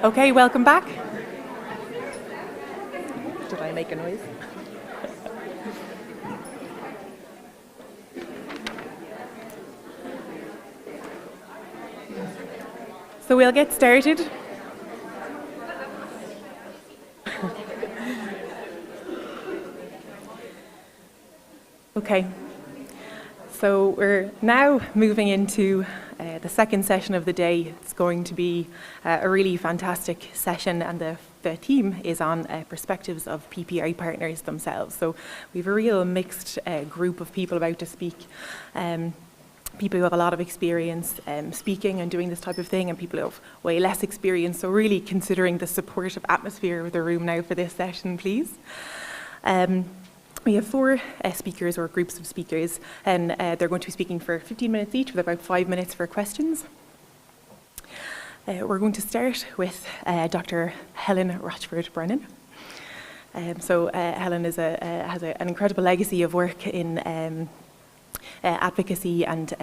Okay, welcome back. Did I make a noise? So we'll get started. Okay, so we're now moving into the second session of the day. It's going to be a really fantastic session, and the theme is on perspectives of PPI partners themselves. So we have a real mixed group of people about to speak. People who have a lot of experience speaking and doing this type of thing, and people who have way less experience. So really considering the supportive atmosphere of the room now for this session, please. We have four speakers, or groups of speakers, and they're going to be speaking for 15 minutes each, with about 5 minutes for questions. We're going to start with Dr. Helen Rochford-Brennan. Helen has an incredible legacy of work in advocacy and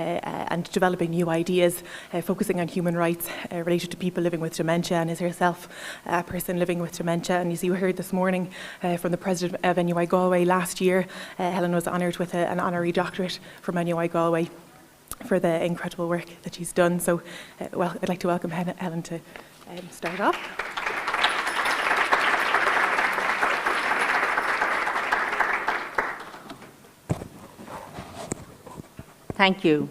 developing new ideas, focusing on human rights related to people living with dementia, and is herself a person living with dementia. And as you heard this morning from the president of NUI Galway last year, Helen was honoured with an honorary doctorate from NUI Galway for the incredible work that she's done. So I'd like to welcome Helen to start off. Thank you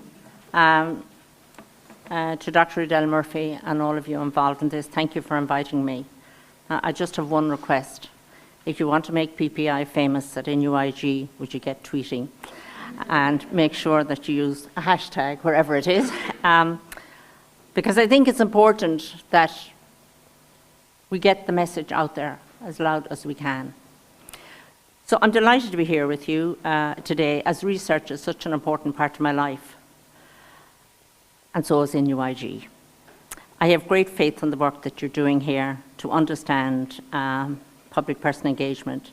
to Dr. Adele Murphy and all of you involved in this. Thank you for inviting me. I just have one request. If you want to make PPI famous at NUIG, would you get tweeting? And make sure that you use a hashtag wherever it is. Because I think it's important that we get the message out there as loud as we can. So I'm delighted to be here with you today, as research is such an important part of my life, and so is NUIG. I have great faith in the work that you're doing here to understand public person engagement,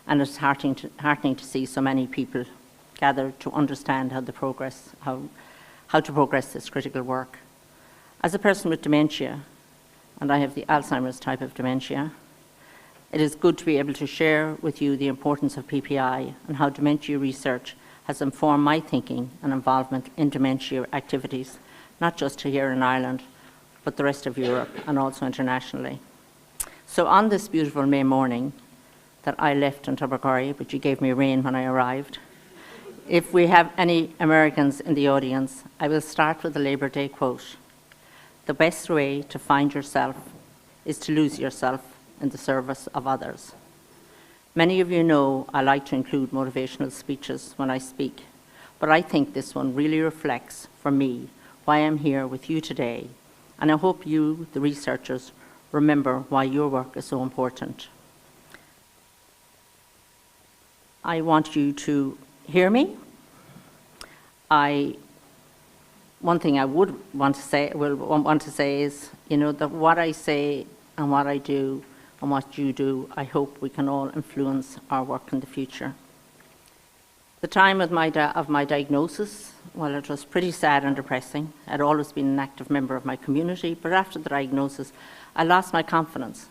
and it's heartening to see so many people gathered to understand how to progress this critical work. As a person with dementia, and I have the Alzheimer's type of dementia, it is good to be able to share with you the importance of PPI and how dementia research has informed my thinking and involvement in dementia activities, not just here in Ireland, but the rest of Europe and also internationally. So on this beautiful May morning that I left in Tubbercurry, but you gave me rain when I arrived, if we have any Americans in the audience, I will start with the Labor Day quote. The best way to find yourself is to lose yourself in the service of others. Many of you know I like to include motivational speeches when I speak, but I think this one really reflects, for me, why I'm here with you today, and I hope you, the researchers, remember why your work is so important. I want you to hear me. One thing I would want to say is, that what I say and what I do and what you do, I hope we can all influence our work in the future. The time of my diagnosis, well, it was pretty sad and depressing. I'd always been an active member of my community, but after the diagnosis, I lost my confidence,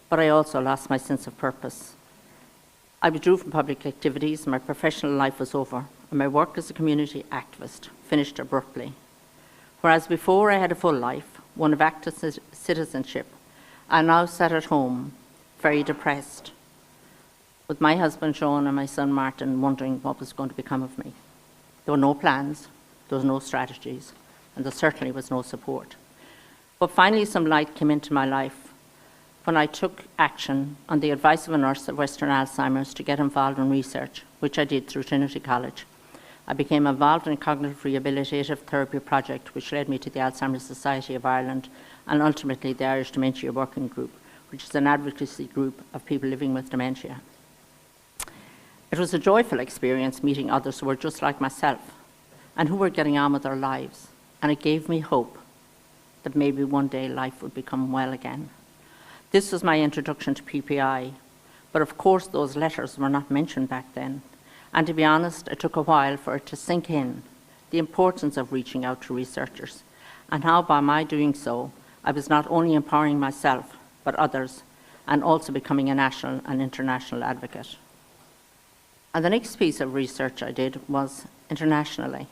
but I also lost my sense of purpose. I withdrew from public activities, my professional life was over, and my work as a community activist finished abruptly. Whereas before I had a full life, one of active citizenship, I now sat at home, very depressed, with my husband Sean and my son Martin wondering what was going to become of me. There were no plans, there was no strategies, and there certainly was no support. But finally some light came into my life when I took action on the advice of a nurse at Western Alzheimer's to get involved in research, which I did through Trinity College. I became involved in a cognitive rehabilitative therapy project, which led me to the Alzheimer's Society of Ireland, and ultimately the Irish Dementia Working Group, which is an advocacy group of people living with dementia. It was a joyful experience meeting others who were just like myself and who were getting on with their lives, and it gave me hope that maybe one day life would become well again. This was my introduction to PPI, but of course those letters were not mentioned back then, and to be honest, it took a while for it to sink in, the importance of reaching out to researchers, and how by my doing so, I was not only empowering myself, but others, and also becoming a national and international advocate. And the next piece of research I did was internationally.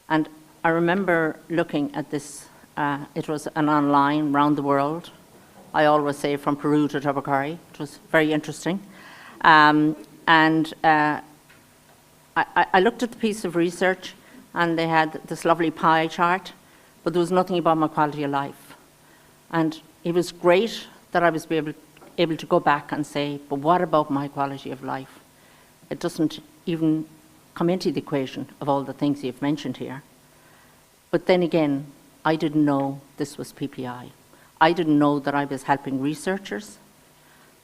And I remember looking at this, it was an online round the world. I always say from Peru to Tubbercurry. It was very interesting. I looked at the piece of research, and they had this lovely pie chart, but there was nothing about my quality of life. And it was great that I was able to go back and say, but what about my quality of life? It doesn't even come into the equation of all the things you've mentioned here. But then again, I didn't know this was PPI. I didn't know that I was helping researchers.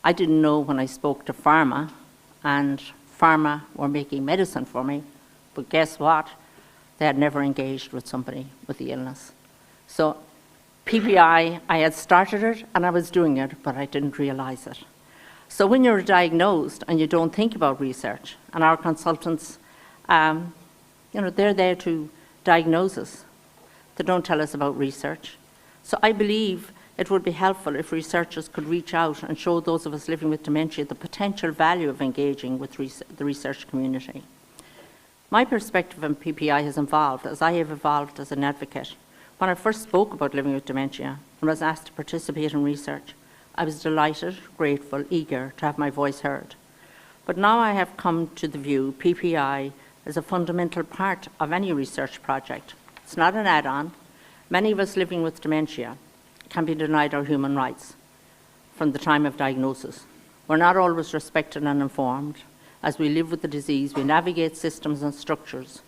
I didn't know when I spoke to pharma, and pharma were making medicine for me, but guess what? They had never engaged with somebody with the illness. So PPI, I had started it and I was doing it, but I didn't realize it. So when you're diagnosed and you don't think about research, and our consultants, they're there to diagnose us. They don't tell us about research. So I believe it would be helpful if researchers could reach out and show those of us living with dementia the potential value of engaging with the research community. My perspective on PPI has evolved as I have evolved as an advocate. When I first spoke about living with dementia and was asked to participate in research, I was delighted, grateful, eager to have my voice heard. But now I have come to the view PPI is a fundamental part of any research project. It's not an add-on. Many of us living with dementia can be denied our human rights from the time of diagnosis. We're not always respected and informed. As we live with the disease, we navigate systems and structures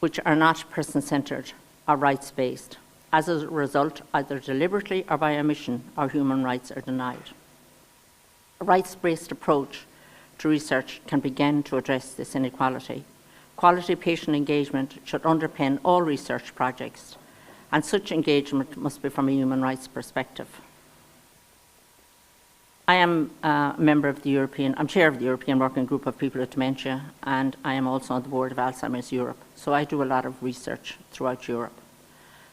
which are not person-centred or rights-based. As a result, either deliberately or by omission, our human rights are denied. A rights-based approach to research can begin to address this inequality. Quality patient engagement should underpin all research projects, and such engagement must be from a human rights perspective. I am I'm chair of the European Working Group of People with Dementia, and I am also on the board of Alzheimer's Europe, so I do a lot of research throughout Europe.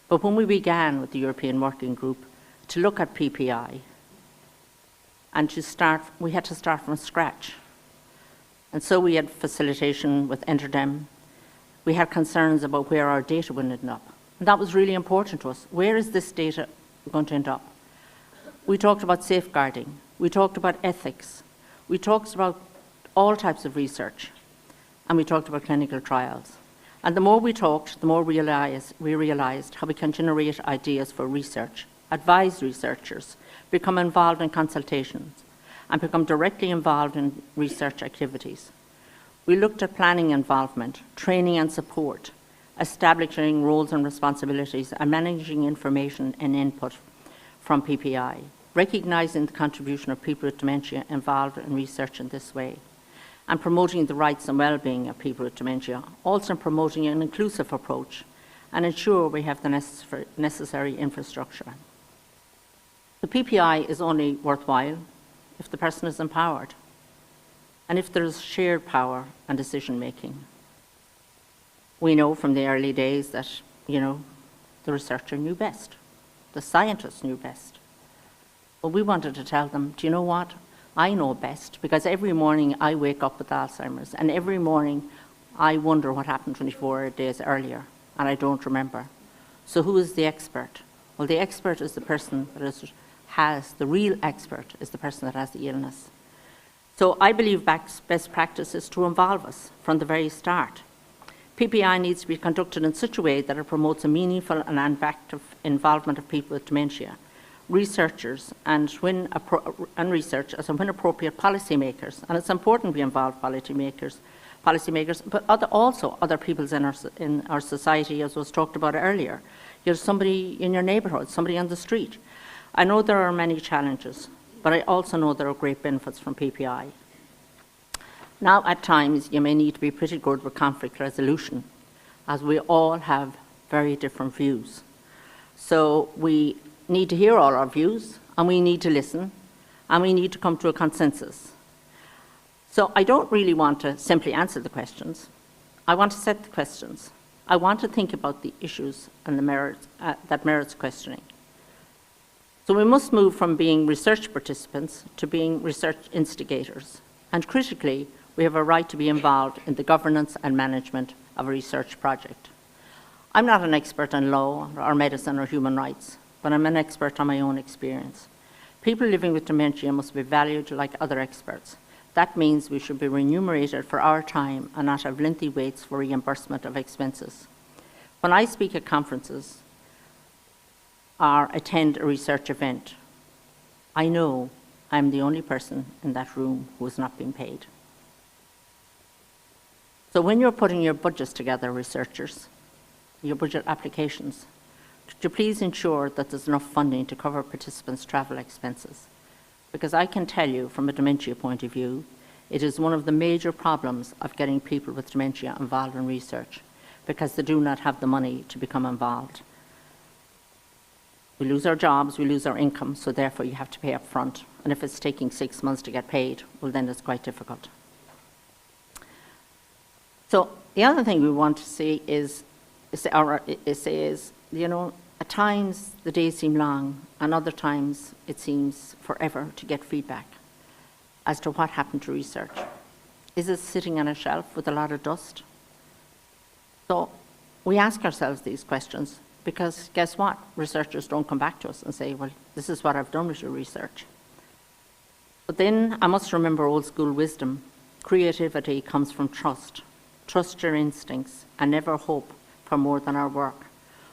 But when we began with the European Working Group to look at PPI, and we had to start from scratch. And so we had facilitation with Enterdem. We had concerns about where our data would end up. And that was really important to us. Where is this data going to end up? We talked about safeguarding. We talked about ethics. We talked about all types of research. And we talked about clinical trials. And the more we talked, the more we realized how we can generate ideas for research, advise researchers, become involved in consultations, and become directly involved in research activities. We looked at planning involvement, training and support, establishing roles and responsibilities, and managing information and input from PPI, recognising the contribution of people with dementia involved in research in this way, and promoting the rights and well-being of people with dementia, also promoting an inclusive approach, and ensure we have the necessary infrastructure. The PPI is only worthwhile if the person is empowered, and if there is shared power and decision-making. We know from the early days that, the researcher knew best, the scientists knew best. But we wanted to tell them, do you know what? I know best, because every morning I wake up with Alzheimer's, and every morning I wonder what happened 24 days earlier, and I don't remember. So who is the expert? Well, the expert is the person that the real expert is the person that has the illness. So I believe best practice is to involve us from the very start. PPI needs to be conducted in such a way that it promotes a meaningful and active involvement of people with dementia, researchers, and when appropriate policymakers. And it's important we involve policymakers, but also other people in our society, as was talked about earlier. You're somebody in your neighbourhood, somebody on the street. I know there are many challenges, but I also know there are great benefits from PPI. Now, at times, you may need to be pretty good with conflict resolution, as we all have very different views. So we need to hear all our views, and we need to listen, and we need to come to a consensus. So I don't really want to simply answer the questions. I want to set the questions. I want to think about the issues and the merits that merits questioning. So we must move from being research participants to being research instigators. And critically, we have a right to be involved in the governance and management of a research project. I'm not an expert on law or medicine or human rights, but I'm an expert on my own experience. People living with dementia must be valued like other experts. That means we should be remunerated for our time and not have lengthy waits for reimbursement of expenses. When I speak at conferences or attend a research event, I know I'm the only person in that room who is not being paid. So when you're putting your budgets together, researchers, your budget applications, could you please ensure that there's enough funding to cover participants' travel expenses? Because I can tell you, from a dementia point of view, it is one of the major problems of getting people with dementia involved in research, because they do not have the money to become involved. We lose our jobs, we lose our income, so therefore you have to pay up front. And if it's taking 6 months to get paid, well, then it's quite difficult. So the other thing we want to see is you know, at times the days seem long, and other times it seems forever to get feedback as to what happened to research. Is it sitting on a shelf with a lot of dust? So we ask ourselves these questions because guess what? Researchers don't come back to us and say, well, this is what I've done with your research. But then I must remember old school wisdom. Creativity comes from trust. Trust your instincts and never hope for more than our work.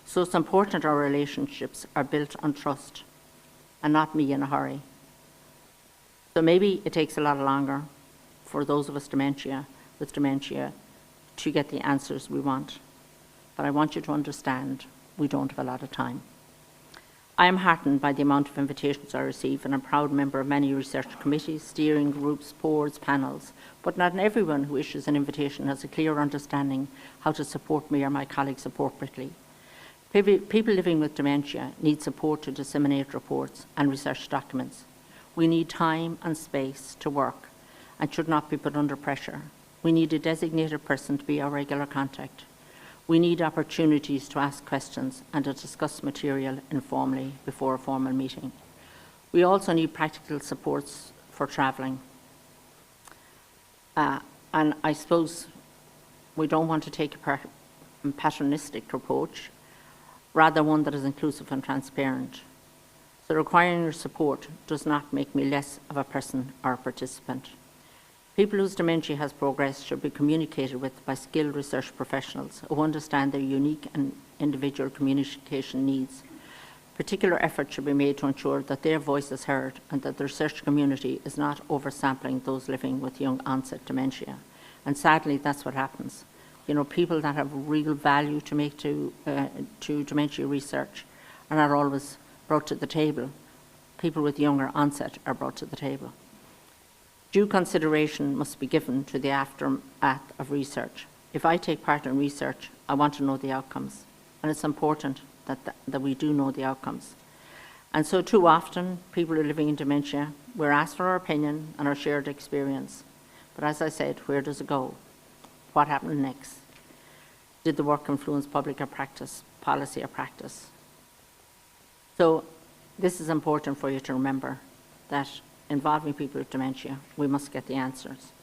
So it's important our relationships are built on trust and not me in a hurry. So maybe it takes a lot longer for those of us with dementia to get the answers we want. But I want you to understand we don't have a lot of time. I am heartened by the amount of invitations I receive, and I'm a proud member of many research committees, steering groups, boards, panels, but not everyone who issues an invitation has a clear understanding how to support me or my colleagues appropriately. People living with dementia need support to disseminate reports and research documents. We need time and space to work and should not be put under pressure. We need a designated person to be our regular contact. We need opportunities to ask questions and to discuss material informally before a formal meeting. We also need practical supports for travelling. And I suppose we don't want to take a patternistic approach, rather one that is inclusive and transparent. So requiring your support does not make me less of a person or a participant. People whose dementia has progressed should be communicated with by skilled research professionals who understand their unique and individual communication needs. Particular effort should be made to ensure that their voice is heard and that the research community is not oversampling those living with young onset dementia. And sadly, that's what happens. You know, people that have real value to make to dementia research are not always brought to the table. People with younger onset are brought to the table. Due consideration must be given to the aftermath of research. If I take part in research, I want to know the outcomes, and it's important that we do know the outcomes. And so too often, people who are living in dementia, we're asked for our opinion and our shared experience. But as I said, where does it go? What happened next? Did the work influence public or practice, policy or practice? So this is important for you to remember, that involving people with dementia, we must get the answers.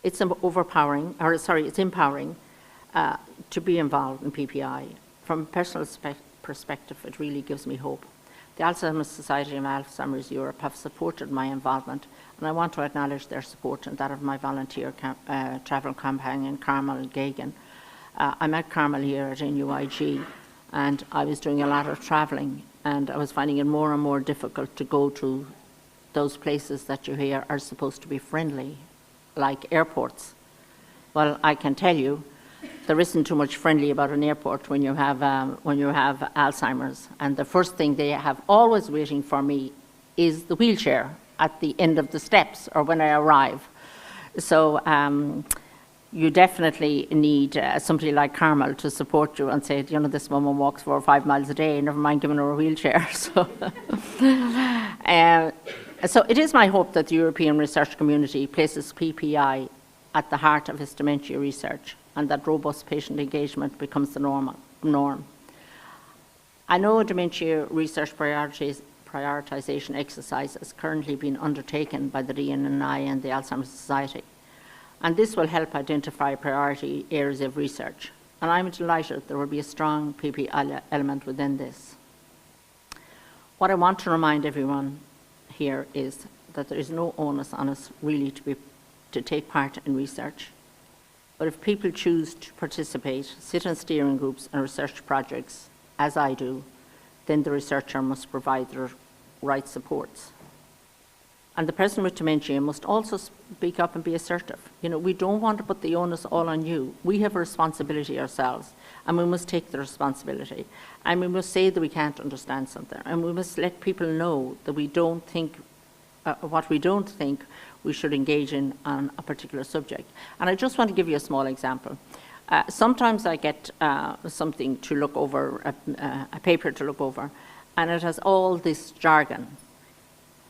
It's empowering to be involved in PPI. From a personal perspective, it really gives me hope. The Alzheimer's Society and Alzheimer's Europe have supported my involvement, and I want to acknowledge their support and that of my volunteer travel companion, Carmel Gagan. I met Carmel here at NUIG, and I was doing a lot of travelling, and I was finding it more and more difficult to go to those places that you hear are supposed to be friendly, like airports. Well, I can tell you, there isn't too much friendly about an airport when you have Alzheimer's. And the first thing they have always waiting for me is the wheelchair at the end of the steps or when I arrive. So you definitely need somebody like Carmel to support you and say, you know, this woman walks 4 or 5 miles a day, never mind giving her a wheelchair. So it is my hope that the European research community places PPI at the heart of its dementia research. and that robust patient engagement becomes the norm. I know a dementia research prioritisation exercise is currently being undertaken by the DNI and the Alzheimer's Society, and this will help identify priority areas of research. And I'm delighted there will be a strong PPI element within this. What I want to remind everyone here is that there is no onus on us really to take part in research. But if people choose to participate, sit in steering groups and research projects, as I do, then the researcher must provide the right supports. And the person with dementia must also speak up and be assertive. You know, we don't want to put the onus all on you. We have a responsibility ourselves, and we must take the responsibility. And we must say that we can't understand something, and we must let people know that we don't think what we don't think we should engage in on a particular subject. And I just want to give you a small example. Sometimes I get something to look over, a paper to look over, and it has all this jargon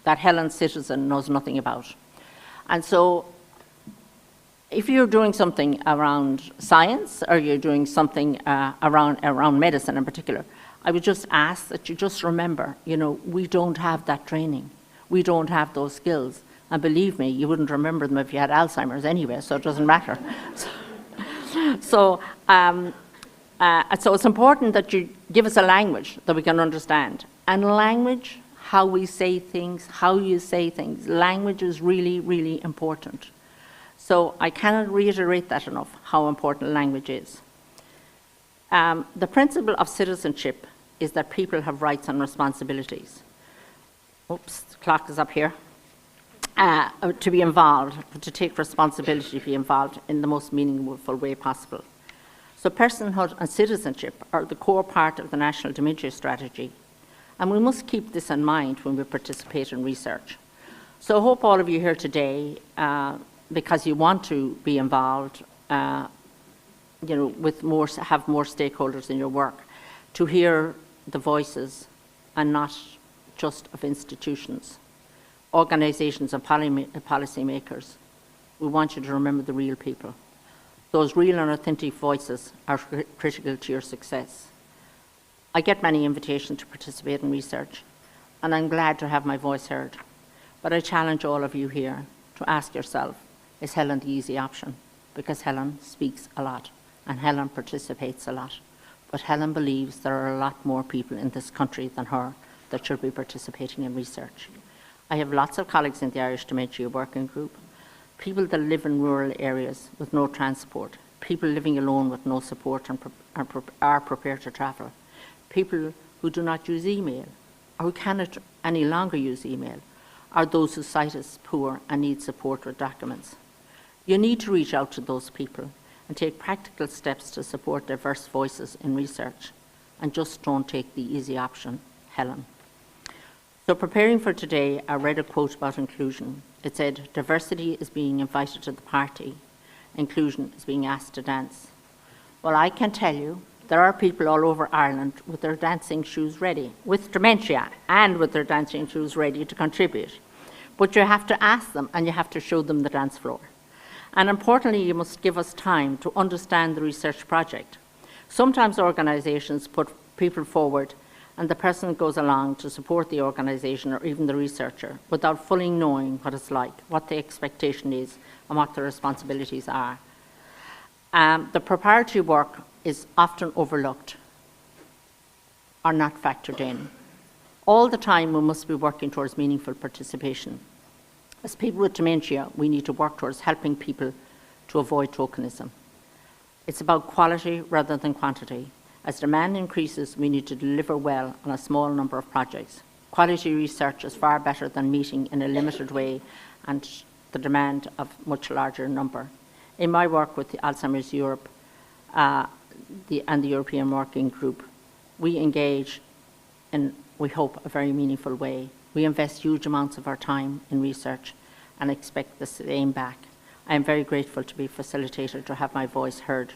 that Helen Citizen knows nothing about. And so if you're doing something around science, or you're doing something around medicine in particular, I would just ask that you just remember, you know, we don't have that training. We don't have those skills. And believe me, you wouldn't remember them if you had Alzheimer's anyway, so it doesn't matter. So it's important that you give us a language that we can understand. And language, how we say things, how you say things, language is really, really important. So I cannot reiterate that enough, how important language is. The principle of citizenship is that people have rights and responsibilities. Oops, the clock is up here. To be involved, to take responsibility, to be involved in the most meaningful way possible. So personhood and citizenship are the core part of the National Dementia Strategy, and we must keep this in mind when we participate in research. So I hope all of you here today, because you want to be involved, you know, have more stakeholders in your work, to hear the voices and not just of institutions, organisations and policy makers. We want you to remember the real people. Those real and authentic voices are critical to your success. I get many invitations to participate in research, and I'm glad to have my voice heard. But I challenge all of you here to ask yourself, is Helen the easy option? Because Helen speaks a lot, and Helen participates a lot. But Helen believes there are a lot more people in this country than her that should be participating in research. I have lots of colleagues in the Irish Dementia Working Group, people that live in rural areas with no transport, people living alone with no support and are prepared to travel, people who do not use email, or who cannot any longer use email, or those whose sight is poor and need support with documents. You need to reach out to those people and take practical steps to support diverse voices in research, and just don't take the easy option, Helen. So preparing for today, I read a quote about inclusion. It said, diversity is being invited to the party, inclusion is being asked to dance. Well, I can tell you, there are people all over Ireland with their dancing shoes ready, with dementia, and with their dancing shoes ready to contribute. But you have to ask them, and you have to show them the dance floor. And importantly, you must give us time to understand the research project. Sometimes organisations put people forward, and the person goes along to support the organisation or even the researcher without fully knowing what it's like, what the expectation is, and what the responsibilities are. The preparatory work is often overlooked or not factored in. All the time we must be working towards meaningful participation. As people with dementia, we need to work towards helping people to avoid tokenism. It's about quality rather than quantity. As demand increases, we need to deliver well on a small number of projects. Quality research is far better than meeting in a limited way and the demand of much larger number. In my work with the Alzheimer's Europe and the European Working Group, we engage in, we hope, a very meaningful way. We invest huge amounts of our time in research and expect the same back. I am very grateful to be facilitated, to have my voice heard.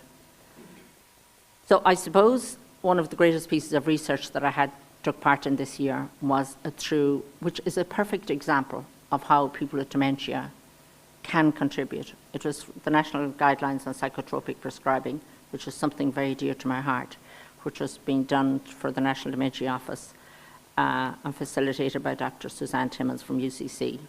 So I suppose one of the greatest pieces of research that I took part in this year was which is a perfect example of how people with dementia can contribute. It was the National Guidelines on Psychotropic Prescribing, which is something very dear to my heart, which was being done for the National Dementia Office and facilitated by Dr. Suzanne Timmins from UCC.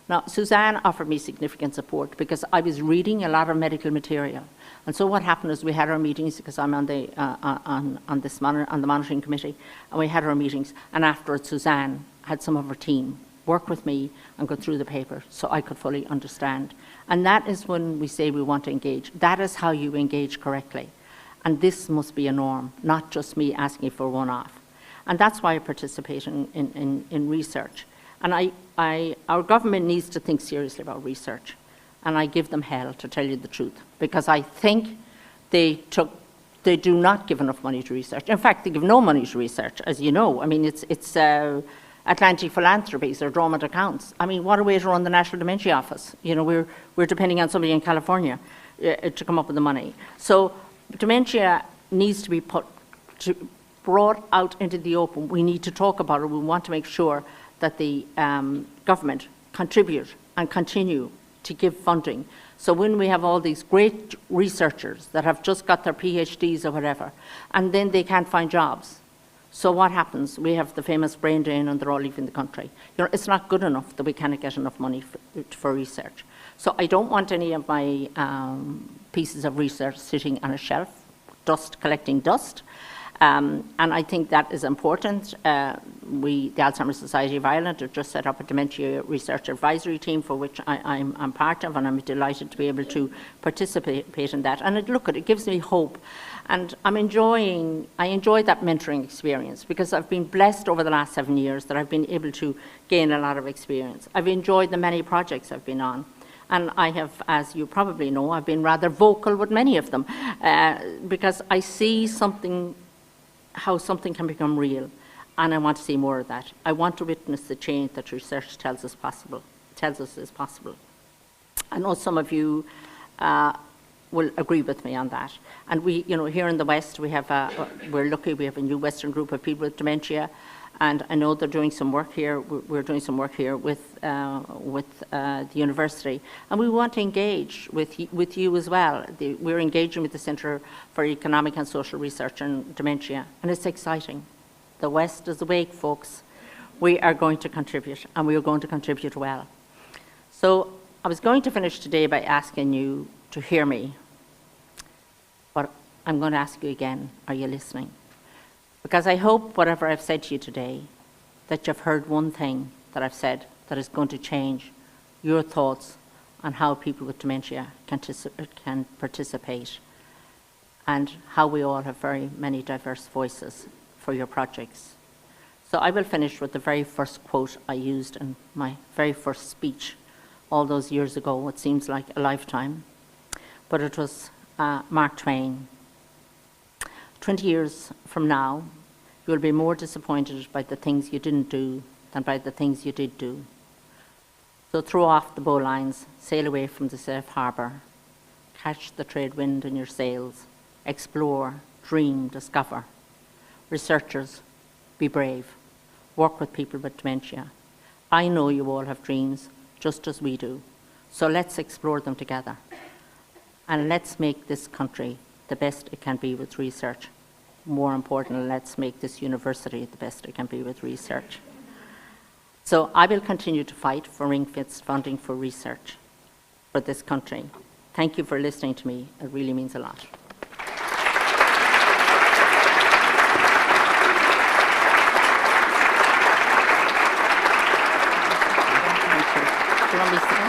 Now, Suzanne offered me significant support because I was reading a lot of medical material. And so what happened is we had our meetings, because I'm on the monitoring committee, and we had our meetings, and afterwards Suzanne had some of her team work with me and go through the paper so I could fully understand. And that is when we say we want to engage. That is how you engage correctly. And this must be a norm, not just me asking for one-off. And that's why I participate in research. And our government needs to think seriously about research. And I give them hell, to tell you the truth, because I think they do not give enough money to research. In fact, they give no money to research, as you know. I mean, it's Atlantic Philanthropies or dormant accounts. I mean, what a way to run the National Dementia Office. You know, we're depending on somebody in California to come up with the money. So dementia needs to be brought out into the open. We need to talk about it. We want to make sure that the government contribute and continue to give funding. So when we have all these great researchers that have just got their PhDs or whatever, and then they can't find jobs, so what happens? We have the famous brain drain and they're all leaving the country. You know, it's not good enough that we can't get enough money for research. So I don't want any of my pieces of research sitting on a shelf, collecting dust. And I think that is important. The Alzheimer's Society of Ireland have just set up a dementia research advisory team, for which I'm part of, and I'm delighted to be able to participate in that. And it gives me hope. And I enjoy that mentoring experience, because I've been blessed over the last 7 years that I've been able to gain a lot of experience. I've enjoyed the many projects I've been on. And I have, as you probably know, I've been rather vocal with many of them, because I see how something can become real, and I want to see more of that. I want to witness the change that research tells us is possible. I know some of you will agree with me on that. And we, you know, here in the West, we're lucky we have a new Western group of people with dementia, and I know they're doing some work here. We're doing some work here with the university, and we want to engage with you as well. We're engaging with the Centre for Economic and Social Research on Dementia, and it's exciting. The West is awake, folks. We are going to contribute, and we are going to contribute well. So I was going to finish today by asking you to hear me, but I'm going to ask you again, are you listening? Because I hope whatever I've said to you today, that you've heard one thing that I've said that is going to change your thoughts on how people with dementia can participate, and how we all have very many diverse voices for your projects. So I will finish with the very first quote I used in my very first speech all those years ago. It seems like a lifetime, but it was Mark Twain. 20 years from now, you will be more disappointed by the things you didn't do than by the things you did do. So throw off the bowlines, sail away from the safe harbour, catch the trade wind in your sails, explore, dream, discover. Researchers, be brave, work with people with dementia. I know you all have dreams, just as we do, so let's explore them together. And let's make this country the best it can be with research. More importantly, let's make this university the best it can be with research. So I will continue to fight for ring-fenced funding for research for this country. Thank you for listening to me. It really means a lot. Thank you. Do you want me to